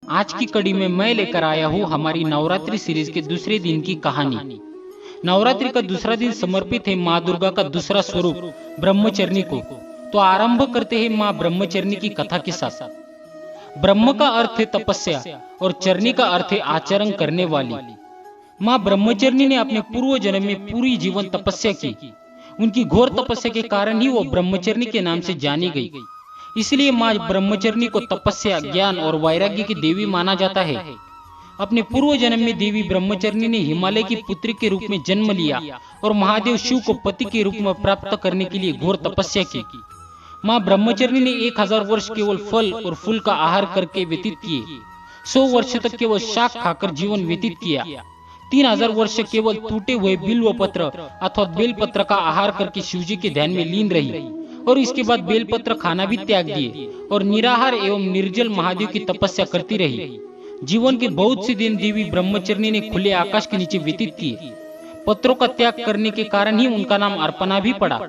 आज की कड़ी में मैं लेकर आया हूँ हमारी नवरात्रि सीरीज के दूसरे दिन की कहानी। नवरात्रि का दूसरा दिन समर्पित है माँ दुर्गा का दूसरा स्वरूप ब्रह्मचर्नी को। तो आरंभ करते हैं माँ ब्रह्मचर्नी की कथा के साथ। ब्रह्म का अर्थ है तपस्या और चरनी का अर्थ है आचरण करने वाली। माँ ब्रह्मचर्नी ने अपने पूर्व जन्म में पूरी जीवन तपस्या की। उनकी घोर तपस्या के कारण ही वो ब्रह्मचर्नी के नाम से जानी गई। इसलिए माँ ब्रह्मचर्नी को तपस्या, ज्ञान और वैराग्य की देवी माना जाता है। अपने पूर्व जन्म में देवी ब्रह्मचर्नी ने हिमालय की पुत्री के रूप में जन्म लिया और महादेव शिव को पति के रूप में प्राप्त करने के लिए घोर तपस्या की। माँ ब्रह्मचर्नी ने 1000 वर्ष केवल फल और फूल का आहार करके व्यतीत किए। 100 वर्ष तक केवल शाक खाकर जीवन व्यतीत किया। 3000 वर्ष केवल टूटे हुए बिल्व पत्र अथवा बेलपत्र का आहार करके शिवजी के ध्यान में लीन रही और इसके बाद बेलपत्र खाना भी त्याग दिए और निराहार एवं निर्जल महादेव की तपस्या करती रही। जीवन के बहुत से दिन देवी ब्रह्मचर्नी ने खुले आकाश के नीचे व्यतीत किए। पत्रों का त्याग करने के कारण ही उनका नाम अर्पणा भी पड़ा।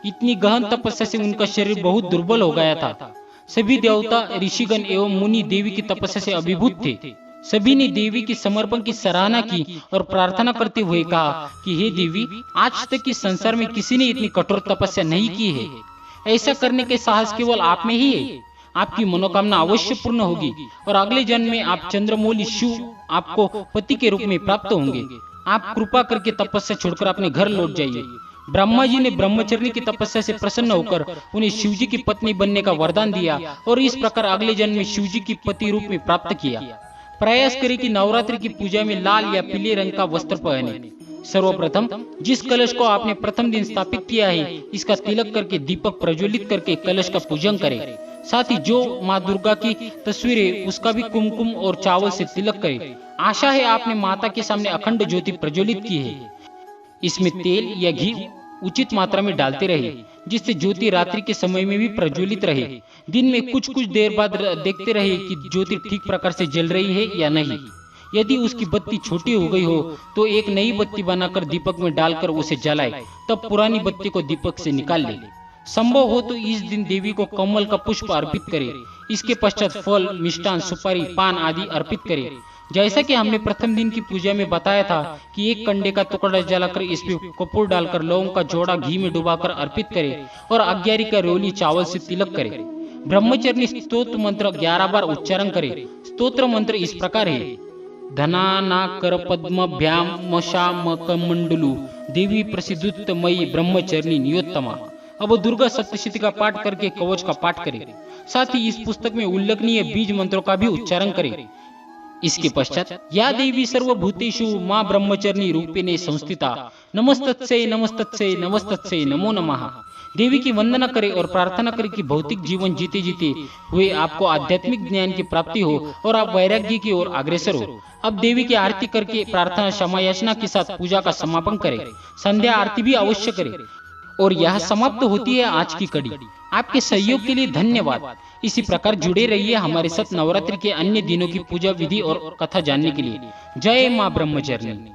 इतनी गहन तपस्या से उनका शरीर बहुत दुर्बल हो गया था। सभी देवता, ऋषिगण एवं मुनि देवी की तपस्या से अभिभूत थे। सभी ने देवी के समर्पण की सराहना की और प्रार्थना करते हुए कहा कि हे देवी, आज तक इस संसार में किसी ने इतनी कठोर तपस्या नहीं की है। ऐसा करने के साहस केवल आप में ही है। आपकी मनोकामना अवश्य पूर्ण होगी और अगले जन्म में आप चंद्रमौली शिव आपको पति के रूप में प्राप्त होंगे। आप कृपा करके तपस्या छोड़कर अपने घर लौट जाइए। ब्रह्मा जी ने ब्रह्मचर्नी की तपस्या से प्रसन्न होकर उन्हें शिवजी की पत्नी बनने का वरदान दिया और इस प्रकार अगले जन्म में शिवजी की पति रूप में प्राप्त किया। प्रयास करें कि नवरात्रि की पूजा में लाल या पीले रंग का वस्त्र पहने। सर्वप्रथम जिस कलश को आपने प्रथम दिन स्थापित किया है, इसका तिलक करके दीपक प्रज्वलित करके कलश का पूजन करें। साथ ही जो माँ दुर्गा की तस्वीर है उसका भी कुमकुम और चावल से तिलक करें। आशा है आपने माता के सामने अखंड ज्योति प्रज्वलित की है। इसमें तेल या घी उचित मात्रा में डालते रहे जिससे ज्योति रात्रि के समय में भी प्रज्वलित रहे। दिन में कुछ देर बाद देखते रहे कि ज्योति ठीक प्रकार से जल रही है या नहीं। यदि उसकी बत्ती छोटी हो गई हो तो एक नई बत्ती बनाकर दीपक में डालकर उसे जलाए, तब पुरानी बत्ती को दीपक से निकाल ले। संभव हो तो इस दिन देवी को कमल का पुष्प अर्पित करें। इसके पश्चात फल, मिष्टान, सुपारी, पान आदि अर्पित करें। जैसा कि हमने प्रथम दिन की पूजा में बताया था कि एक कंडे का टुकड़ा जलाकर इसमें कपूर डालकर लौंग का जोड़ा घी में डुबाकर अर्पित करें और अग्यारी का रोली चावल से तिलक करें। ब्रह्मचर्नी स्तोत्र मंत्र 11 बार उच्चारण करें। स्तोत्र मंत्र इस प्रकार है: धनानाकर पद्मभ्याम मशामकमंडलु देवी प्रसिद्धुत मयि ब्रह्मचर्नी नियोत्तमा। अब दुर्गा सप्तशती का पाठ करके कवच का पाठ करें। साथ ही इस पुस्तक में उल्लेखनीय बीज मंत्रों का भी उच्चारण करें। इसके पश्चात या देवी सर्वभूतेषु माँ ब्रह्मचर्नी रूपिणे संस्थिता नमस्तत्से नमस्तत्से नमस्तत्से नमो नमः। देवी की वंदना करें और प्रार्थना करें कि भौतिक जीवन जीते जीते हुए आपको आध्यात्मिक ज्ञान की प्राप्ति हो और आप वैराग्य की ओर अग्रसर हो। अब देवी की आरती करके प्रार्थना क्षमा याचना के साथ पूजा का समापन करें। संध्या आरती भी अवश्य करें। और यह समाप्त होती है आज की कड़ी। आपके सहयोग के लिए धन्यवाद। इसी प्रकार जुड़े रहिए हमारे साथ नवरात्रि के अन्य दिनों की पूजा विधि और कथा जानने के लिए। जय माँ ब्रह्मचर्नी।